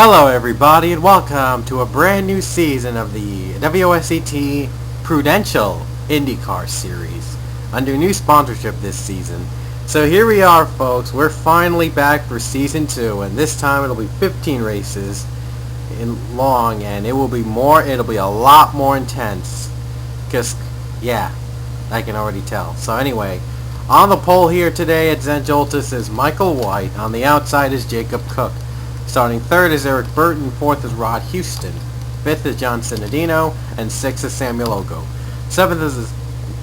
Hello everybody and welcome to a brand new season of the WOSCT Prudential IndyCar Series under new sponsorship this season. So here we are, folks. We're finally back for season 2, and this time it'll be 15 races in long, and it'll be a lot more intense. Cause yeah, I can already tell. So anyway, on the pole here today at Joltis is Michael White. On the outside is Jacob Cook. Starting third is Eric Burton, fourth is Rod Houston, fifth is John Cinedino, and sixth is Samuel Ogo. Seventh is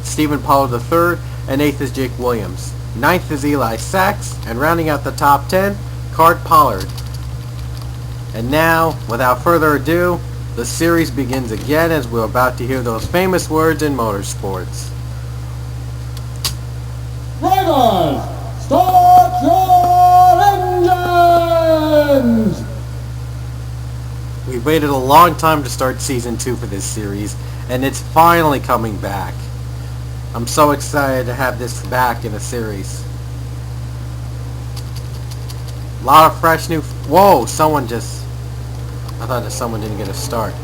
Stephen Pollard III, and eighth is Jake Williams. Ninth is Eli Sachs, and rounding out the top 10, Cart Pollard. And now, without further ado, the series begins again as we're about to hear those famous words in motorsports. Drivers, start your engines! We've waited a long time to start Season 2 for this series, and it's finally coming back. I'm so excited to have this back in a series. A lot of fresh new... Whoa, someone just... I thought that someone didn't get a start.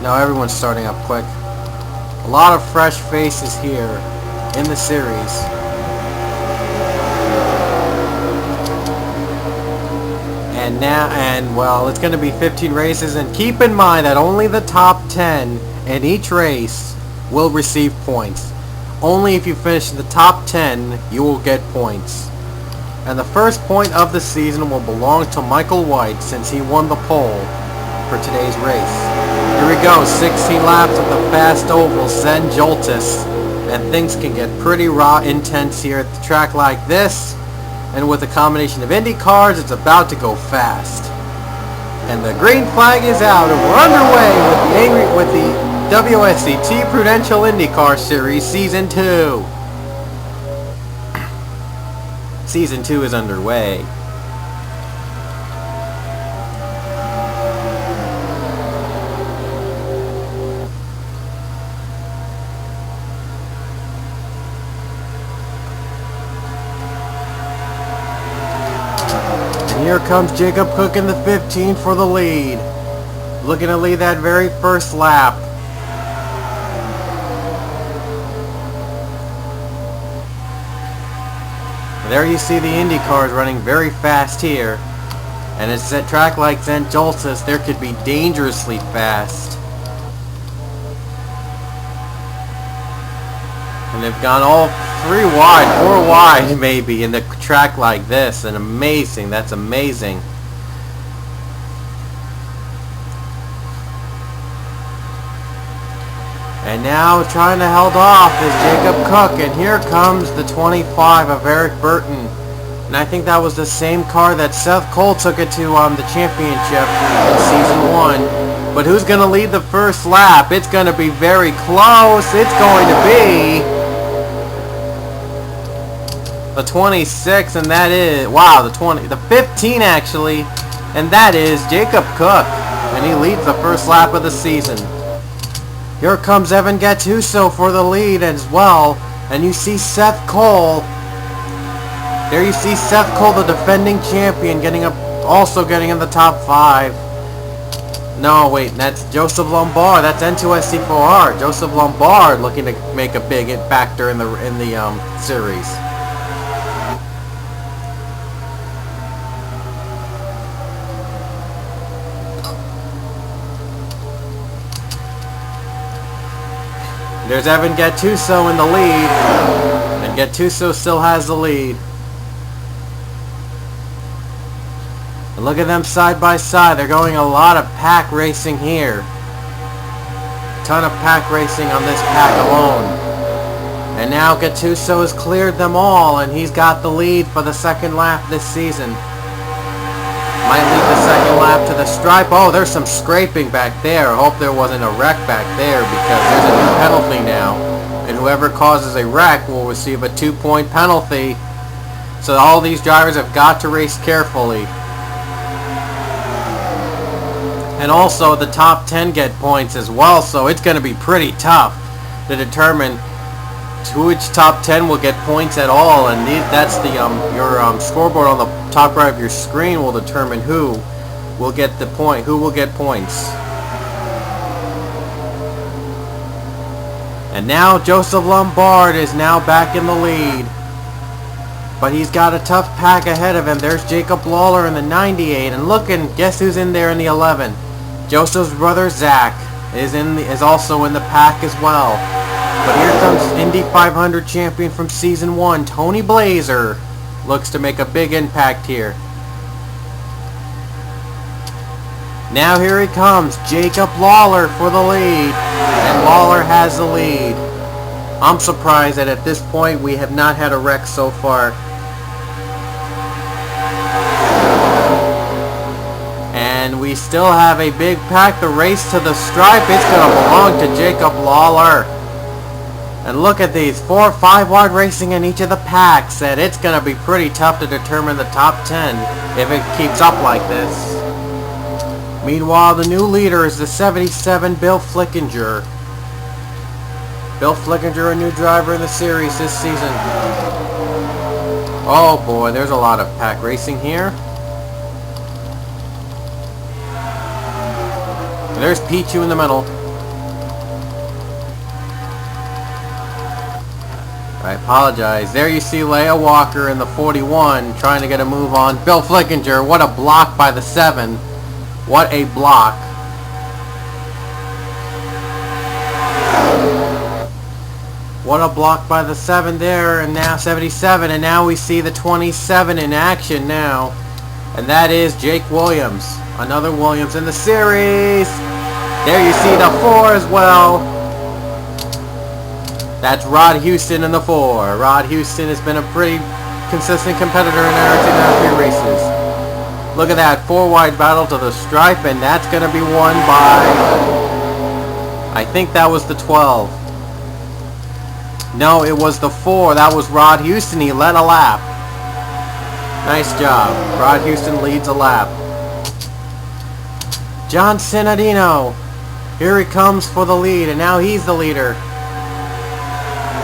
No, everyone's starting up quick. A lot of fresh faces here in the series. Well, it's going to be 15 races, and keep in mind that only the top 10 in each race will receive points. Only if you finish in the top 10, you will get points. And the first point of the season will belong to Michael White, since he won the pole for today's race. Here we go, 16 laps of the fast oval, Joltis. And things can get pretty intense here at the track like this. And with a combination of Indy cars, it's about to go fast. And the green flag is out, and we're underway with the WOSCT Prudential IndyCar Series Season 2. Season 2 is underway. Here comes Jacob Cook in the 15 for the lead. Looking to lead that very first lap. There you see the Indy cars running very fast here. And it's at a track like Joltis, there could be dangerously fast. And they've gone all 4 wide maybe in the track like this, and amazing, that's amazing. And now trying to hold off is Jacob Cook, and here comes the 25 of Eric Burton. And I think that was the same car that Seth Cole took it to the championship in Season 1. But who's going to lead the first lap? It's going to be very close. It's going to be the 26, and that is, wow, the 15 actually, and that is Jacob Cook, and he leads the first lap of the season. Here comes Evan Gattuso for the lead as well, and you see Seth Cole. There you see Seth Cole, the defending champion, also getting in the top 5. No, wait, that's Joseph Lombard. That's N2SC4R. Joseph Lombard looking to make a big factor in the series. There's Evan Gattuso in the lead, and Gattuso still has the lead. And look at them side by side. They're going a lot of pack racing here. Ton of pack racing on this pack alone. And now Gattuso has cleared them all, and he's got the lead for the second lap this season. Might lead the second lap to the stripe. Oh, there's some scraping back there. I hope there wasn't a wreck back there, because there's a new penalty now. And whoever causes a wreck will receive a 2-point penalty. So all these drivers have got to race carefully. And also the top 10 get points as well, so it's going to be pretty tough to determine which top 10 will get points at all, and that's the your scoreboard on the top right of your screen will determine who will get the point. Who will get points? And now Joseph Lombard is now back in the lead. But he's got a tough pack ahead of him. There's Jacob Lawler in the 98. And looking, guess who's in there in the 11? Joseph's brother Zach is also in the pack as well. But here comes Indy 500 champion from Season 1, Tony Blazer. Looks to make a big impact here. Now here he comes, Jacob Lawler for the lead. And Lawler has the lead. I'm surprised that at this point we have not had a wreck so far. And we still have a big pack. The race to the stripe, it's going to belong to Jacob Lawler. And look at these, 4 5-wide racing in each of the packs. And it's going to be pretty tough to determine the top 10 if it keeps up like this. Meanwhile, the new leader is the 77 Bill Flickinger. Bill Flickinger, a new driver in the series this season. Oh boy, there's a lot of pack racing here. There's Pichu in the middle. I apologize. There you see Leia Walker in the 41 trying to get a move on. Bill Flickinger, what a block by the 7. What a block. What a block by the 7 there, and now 77, and now we see the 27 in action now. And that is Jake Williams. Another Williams in the series. There you see the 4 as well. That's Rod Houston in the 4. Rod Houston has been a pretty consistent competitor in our 3 races. Look at that 4-wide battle to the stripe, and that's going to be won by, I think that was the 12. No, it was the 4. That was Rod Houston. He led a lap. Nice job. Rod Houston leads a lap. John Cianadino. Here he comes for the lead, and now he's the leader.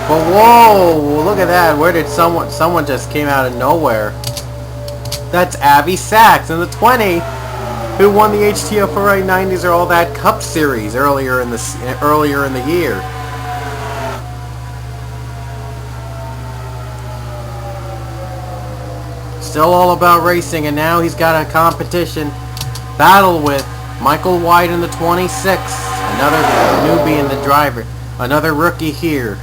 But whoa, look at that. Where did someone just came out of nowhere? That's Avi Sachs in the 20, who won the HTFRA 90s or All That Cup Series earlier in the year. Still all about racing, and now he's got a competition battle with Michael White in the 26. Another newbie in the driver. Another rookie here.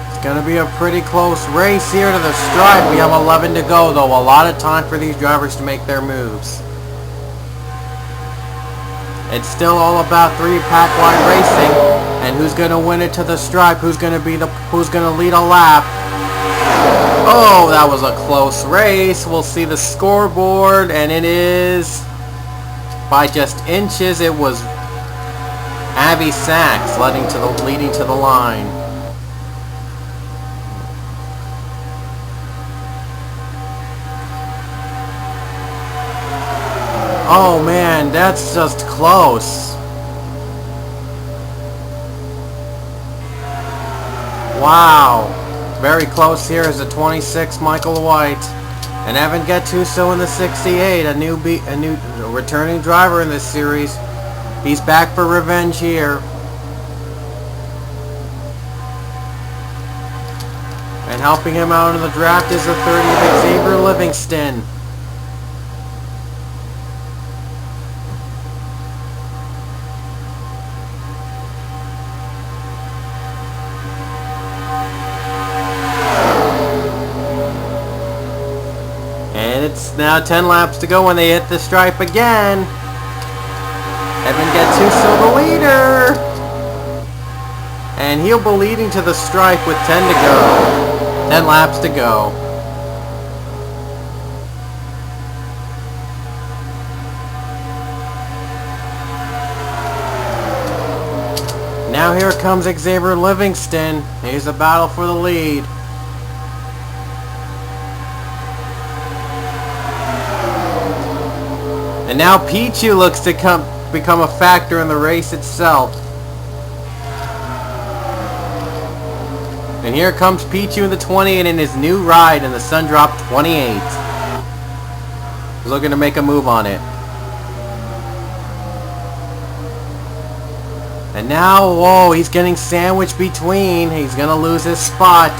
It's going to be a pretty close race here to the stripe. We have 11 to go, though. A lot of time for these drivers to make their moves. It's still all about 3-pack wide racing. And who's going to win it to the stripe? Who's going to lead a lap? Oh, that was a close race. We'll see the scoreboard, and it is by just inches. It was Avi Sachs leading to the line. Oh man, that's just close. Wow. Very close here is the 26, Michael White. And Evan Gattuso in the 68, a new returning driver in this series. He's back for revenge here. And helping him out in the draft is the 30th Xavier Livingston. It's now 10 laps to go when they hit the stripe again. Evan Gattuso the leader. And he'll be leading to the stripe with 10 to go. 10 laps to go. Now here comes Xavier Livingston. Here's a battle for the lead. And now Pichu looks to become a factor in the race itself. And here comes Pichu in the 20 and in his new ride in the Sundrop 28. He's looking to make a move on it. And now, whoa, he's getting sandwiched between. He's going to lose his spot.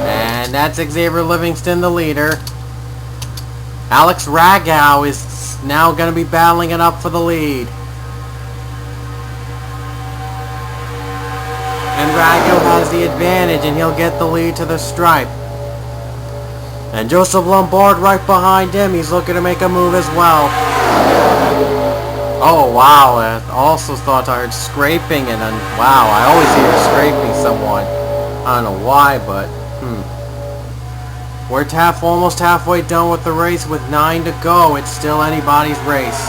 And that's Xavier Livingston, the leader. Alex Ragow is now going to be battling it up for the lead. And Ragow has the advantage, and he'll get the lead to the stripe. And Joseph Lombard right behind him. He's looking to make a move as well. Oh, wow. I also thought I heard scraping, and wow, I always hear scraping somewhat. I don't know why, but we're almost halfway done with the race with 9 to go. It's still anybody's race.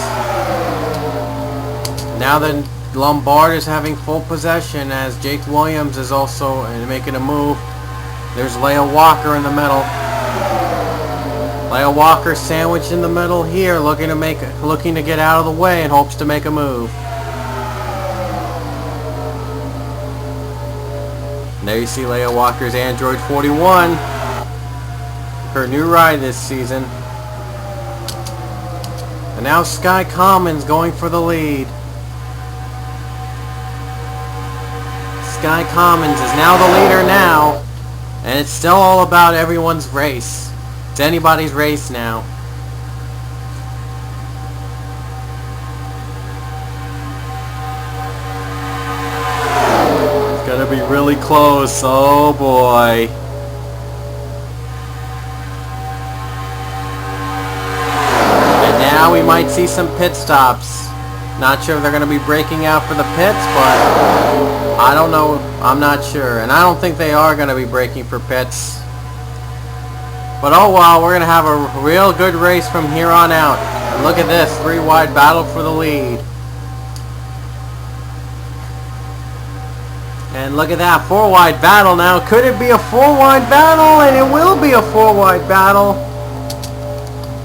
Now then, Lombard is having full possession as Jake Williams is also making a move. There's Leah Walker in the middle. Leah Walker sandwiched in the middle here, looking to get out of the way and hopes to make a move. And there you see Leah Walker's Android 41, her new ride this season. And now Sky Commons going for the lead. Sky Commons is now the leader now, and it's still all about everyone's race. It's anybody's race now. It's gonna be really close. Oh boy. And now we might see some pit stops. Not sure if they're gonna be breaking out for the pits, but I don't know. I'm not sure. And I don't think they are gonna be breaking for pits. But oh well, we're going to have a real good race from here on out. And look at this, 3-wide battle for the lead. And look at that, 4-wide battle now. Could it be a 4-wide battle? And it will be a 4-wide battle.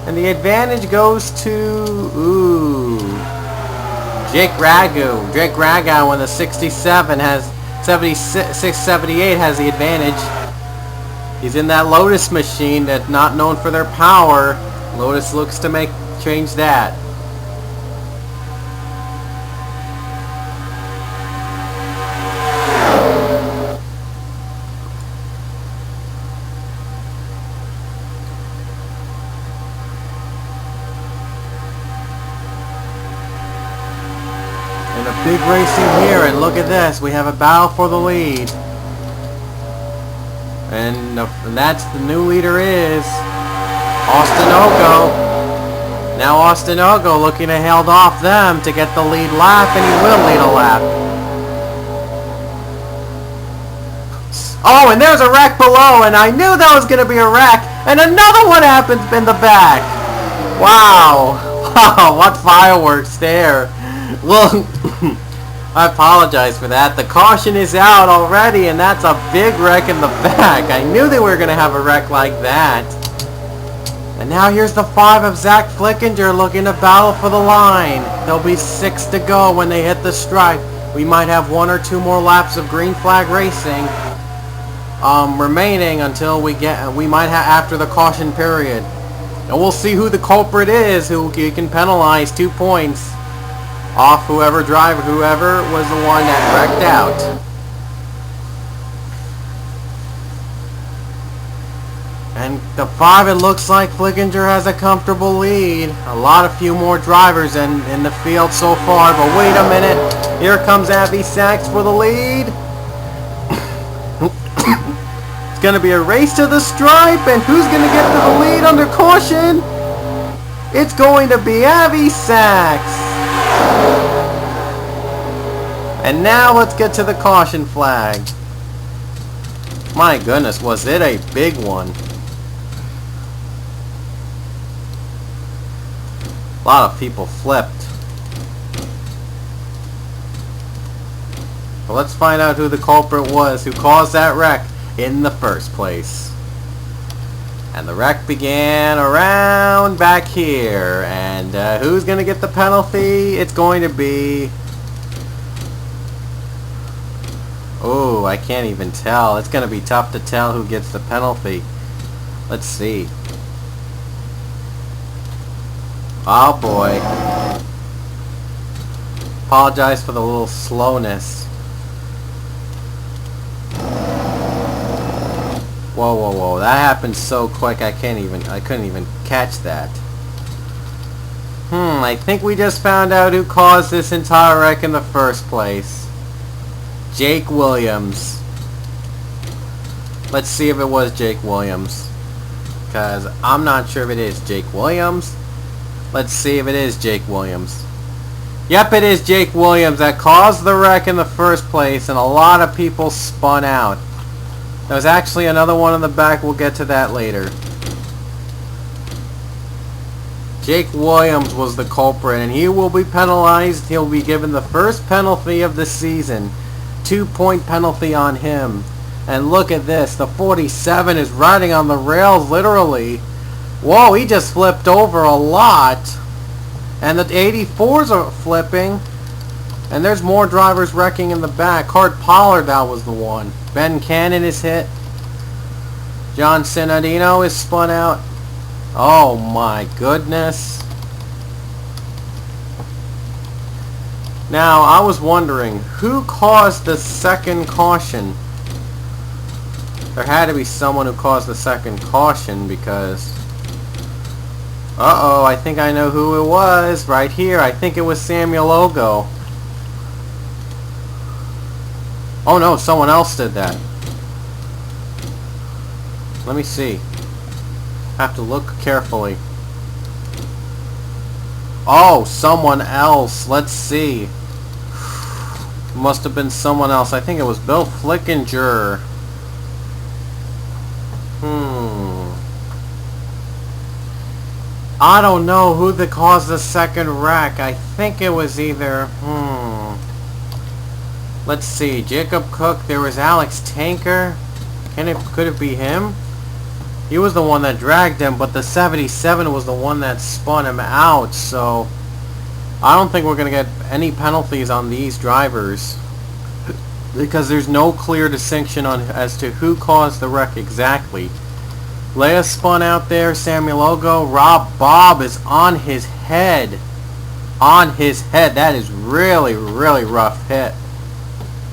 And the advantage goes to, Jake Ragow. Jake Ragow in the 67 has 76, 78 has the advantage. He's in that Lotus machine that's not known for their power. Lotus looks to change that. And a big racing here, and look at this. We have a battle for the lead. And that's the new leader is Austin Ogo. Now Austin Ogo looking to hold off them to get the lead lap, and he will lead a lap. Oh, and there's a wreck below, and I knew that was going to be a wreck, and another one happened in the back. Wow. Wow, what fireworks there. Well, I apologize for that. The caution is out already, and that's a big wreck in the back. I knew they were going to have a wreck like that. And now here's the 5 of Zach Flickinger looking to battle for the line. There'll be 6 to go when they hit the stripe. We might have 1 or 2 more laps of green flag racing remaining until we might have after the caution period. And we'll see who the culprit is, who can penalize 2 points off whoever was the one that wrecked out. And the 5, it looks like Flickinger has a comfortable lead. A few more drivers in the field so far, but wait a minute. Here comes Abby Sachs for the lead. It's going to be a race to the stripe, and who's going to get to the lead under caution? It's going to be Abby Sachs. And now let's get to the caution flag. My goodness, was it a big one. A lot of people flipped. Well, let's find out who the culprit was who caused that wreck in the first place. And the wreck began around back here. And who's going to get the penalty? It's going to be Oh, I can't even tell. It's going to be tough to tell who gets the penalty. Let's see. Oh boy. Apologize for the little slowness. Whoa, whoa, whoa. That happened so quick I couldn't even catch that. I think we just found out who caused this entire wreck in the first place. Jake Williams. Let's see if it was Jake Williams. Because I'm not sure if it is Jake Williams. Let's see if it is Jake Williams. Yep, it is Jake Williams that caused the wreck in the first place, and a lot of people spun out. There's actually another one in the back. We'll get to that later. Jake Williams was the culprit, and he will be penalized. He'll be given the first penalty of the season. 2-point penalty on him. And look at this. The 47 is riding on the rails, literally. Whoa, he just flipped over a lot. And the 84s are flipping. And there's more drivers wrecking in the back. Card Pollard, that was the one. Ben Cannon is hit. John Sinadino is spun out. Oh my goodness. Now, I was wondering, who caused the second caution? There had to be someone who caused the second caution because... Uh-oh, I think I know who it was. Right here, I think it was Samuel Ogo. Oh no, someone else did that. Let me see. Have to look carefully. Oh, someone else. Let's see. Must have been someone else. I think it was Bill Flickinger. I don't know who caused the second wreck. I think it was either... Let's see. Jacob Cook. There was Alex Tanker. Could it be him? He was the one that dragged him, but the 77 was the one that spun him out, so I don't think we're going to get any penalties on these drivers because there's no clear distinction as to who caused the wreck exactly. Leia spun out there, Samuel Ogo. Rob Bob is on his head. On his head. That is really, really rough hit.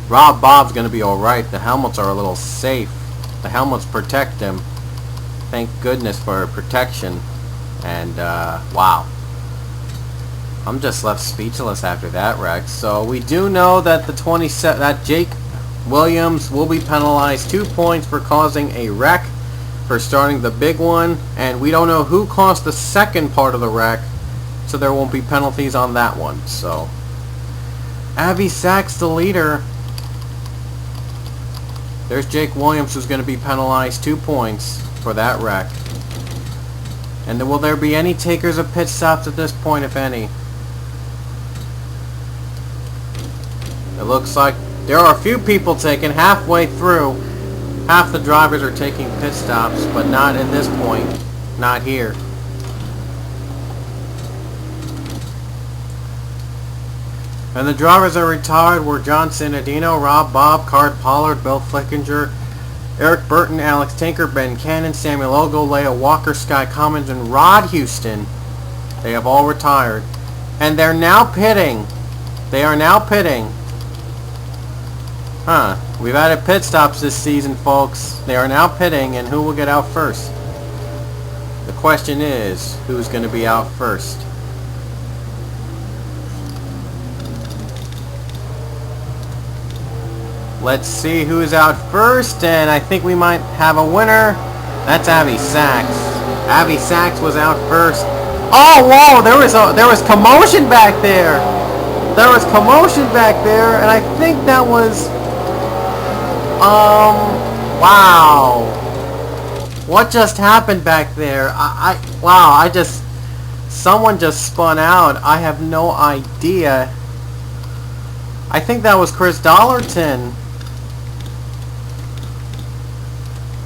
Rob Bob's going to be alright. The helmets are a little safe. The helmets protect him. Thank goodness for protection. And, wow. I'm just left speechless after that wreck. So, we do know that that Jake Williams will be penalized 2 points for causing a wreck, for starting the big one. And we don't know who caused the second part of the wreck, so there won't be penalties on that one. So, Avi Sachs, the leader. There's Jake Williams, who's going to be penalized 2 points for that wreck. And then will there be any takers of pit stops at this point, if any? It looks like there are a few people taken halfway through. Half the drivers are taking pit stops, but not at this point. Not here. And the drivers that retired were John Sinadino, Rob Bob, Card Pollard, Bill Flickinger, Eric Burton, Alex Tanker, Ben Cannon, Samuel Ogo, Leia Walker, Sky Commons, and Rod Houston. They have all retired. And they're now pitting. They are now pitting. We've added pit stops this season, folks. They are now pitting, and who will get out first? The question is, who's going to be out first? Let's see who's out first, and I think we might have a winner. That's Avi Sachs. Avi Sachs was out first. Oh, whoa! There was commotion back there. There was commotion back there, and I think that was wow. What just happened back there? Wow, someone just spun out. I have no idea. I think that was Chris Dollarton.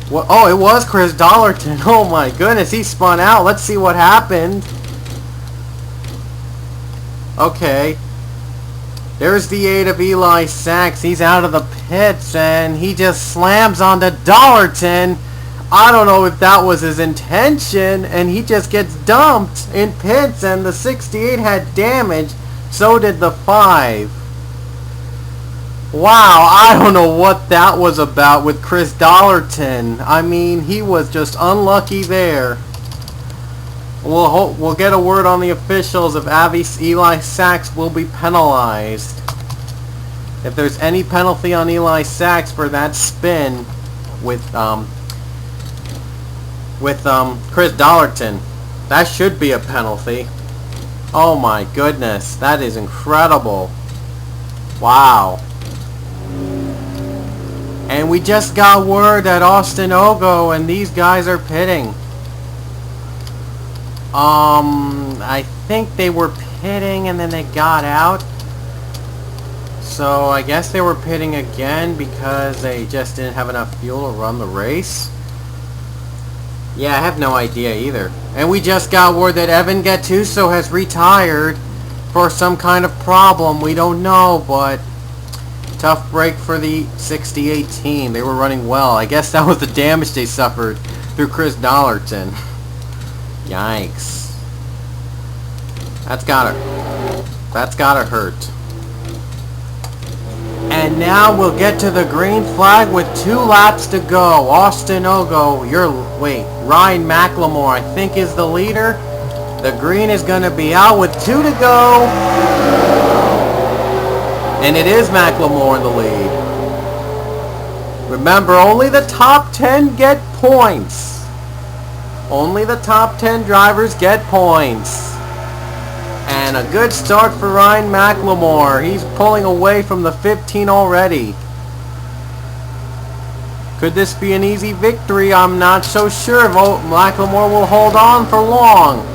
What? Oh, it was Chris Dollarton. Oh my goodness, he spun out. Let's see what happened. Okay. There's the 8 of Eli Sachs. He's out of the pits and he just slams onto Dollarton. I don't know if that was his intention, and he just gets dumped in pits, and the 68 had damage. So did the 5. Wow, I don't know what that was about with Chris Dollarton. I mean, he was just unlucky there. We'll get a word on the officials if Eli Sachs will be penalized. If there's any penalty on Eli Sachs for that spin with Chris Dollarton, that should be a penalty. Oh my goodness, that is incredible. Wow. And we just got word that Austin Ogo and these guys are pitting. I think they were pitting and then they got out. So I guess they were pitting again because they just didn't have enough fuel to run the race. Yeah, I have no idea either. And we just got word that Evan Gattuso has retired for some kind of problem. We don't know, but tough break for the 68 team. They were running well. I guess that was the damage they suffered through Chris Dollarton. Yikes. That's gotta hurt. And now we'll get to the green flag with 2 laps to go. Austin Ogo, Ryan McLemore, I think, is the leader. The green is going to be out with 2 to go. And it is McLemore in the lead. Remember, only the top 10 get points. Only the top 10 drivers get points. And a good start for Ryan McLemore. He's pulling away from the 15 already. Could this be an easy victory? I'm not so sure. McLemore will hold on for long.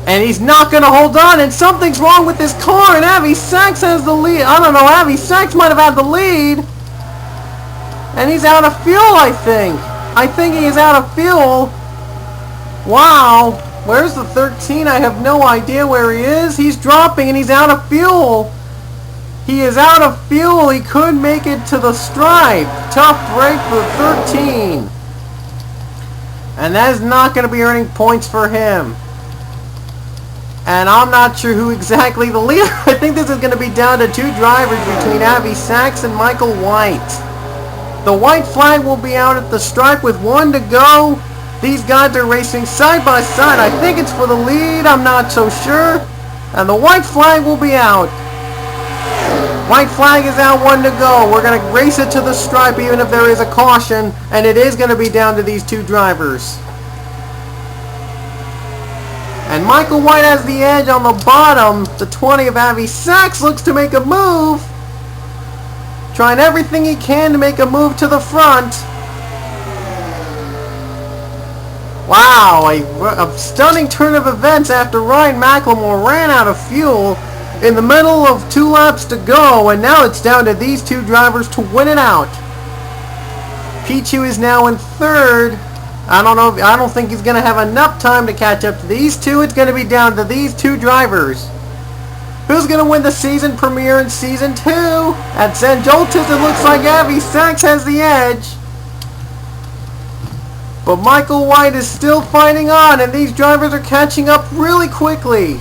And he's not going to hold on, and something's wrong with this car, and Avi Sachs has the lead. I don't know, Avi Sachs might have had the lead. And he's out of fuel, I think. I think he is out of fuel. Wow, where's the 13? I have no idea where he is. He's dropping and he's out of fuel. He is out of fuel. He could make it to the stripe. Tough break for 13. And that is not going to be earning points for him. And I'm not sure who exactly the leader. I think this is going to be down to 2 drivers between Avi Sachs and Michael White. The white flag will be out at the stripe with 1 to go. These guys are racing side by side. I think it's for the lead. I'm not so sure. And the white flag will be out. White flag is out, 1 to go. We're going to race it to the stripe even if there is a caution. And it is going to be down to these 2 drivers. And Michael White has the edge on the bottom. The 20 of Avi Sachs looks to make a move. Trying everything he can to make a move to the front. Wow, a stunning turn of events after Ryan McLemore ran out of fuel in the middle of 2 laps to go, and now it's down to these 2 drivers to win it out. Pichu is now in 3rd. I don't think he's going to have enough time to catch up to these 2. It's going to be down to these 2 drivers. Who's going to win the season premiere in Season 2? At Joltis, it looks like Avi Sachs has the edge. But Michael White is still fighting on, and these drivers are catching up really quickly.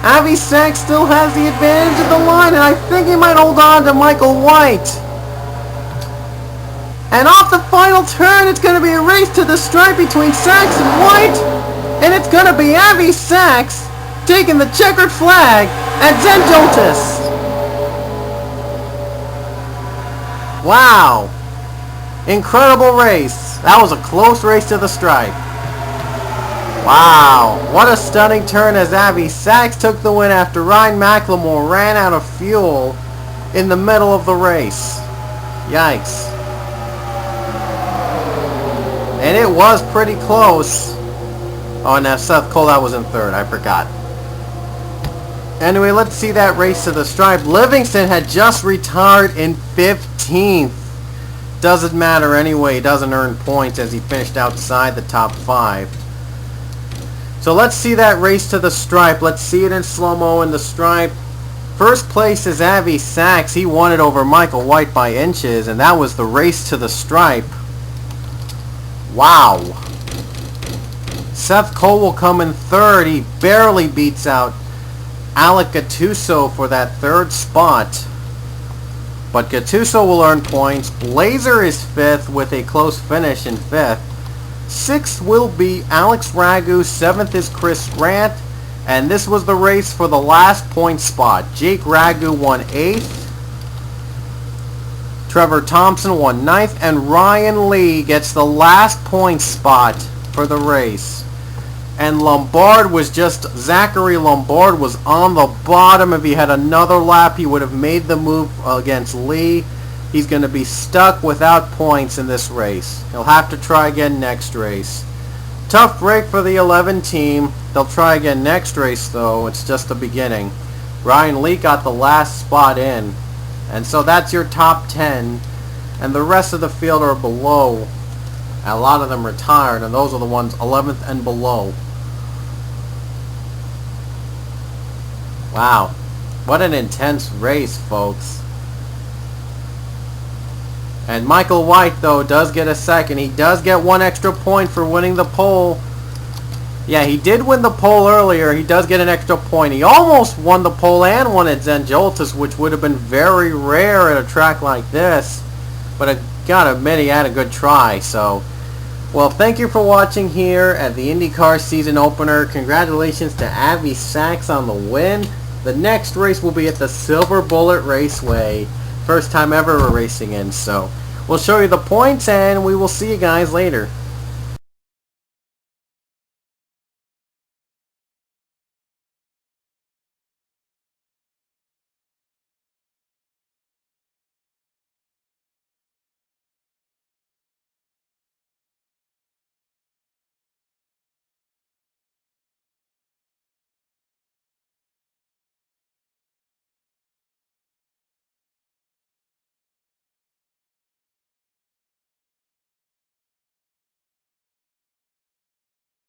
Avi Sachs still has the advantage of the line, and I think he might hold on to Michael White. And off the final turn, it's going to be a race to the stripe between Sachs and White. And it's going to be Avi Sachs taking the checkered flag at Joltis. Wow. Incredible race. That was a close race to the stripe. Wow. What a stunning turn as Avi Sachs took the win after Ryan McLemore ran out of fuel in the middle of the race. Yikes. And it was pretty close. Oh, and now Seth Cole was in 3rd. I forgot. Anyway, let's see that race to the stripe. Livingston had just retired in 15th. Doesn't matter anyway. He doesn't earn points as he finished outside the top 5. So let's see that race to the stripe. Let's see it in slow-mo in the stripe. First place is Avi Sachs. He won it over Michael White by inches, and that was the race to the stripe. Wow. Seth Cole will come in third. He barely beats out Alec Gattuso for that third spot. But Gattuso will earn points. Blazer is fifth with a close finish in fifth. Sixth will be Alex Ragu. Seventh is Chris Grant. And this was the race for the last point spot. Jake Ragu won eighth. Trevor Thompson won ninth. And Ryan Lee gets the last point spot for the race. And Lombard was just, Zachary Lombard was on the bottom. If he had another lap, he would have made the move against Lee. He's going to be stuck without points in this race. He'll have to try again next race. Tough break for the 11 team. They'll try again next race, though. It's just the beginning. Ryan Lee got the last spot in. And so that's your top 10. And the rest of the field are below. A lot of them retired, and those are the ones 11th and below. Wow. What an intense race, folks. And Michael White, though, does get a second. He does get one extra point for winning the pole. Yeah, he did win the pole earlier. He does get an extra point. He almost won the pole and won at Joltis, which would have been very rare at a track like this. But I gotta admit, he had a good try. So, well, thank you for watching here at the IndyCar season opener. Congratulations to Avi Sachs on the win. The next race will be at the Silver Bullet Raceway. First time ever we're racing in, so we'll show you the points and we will see you guys later.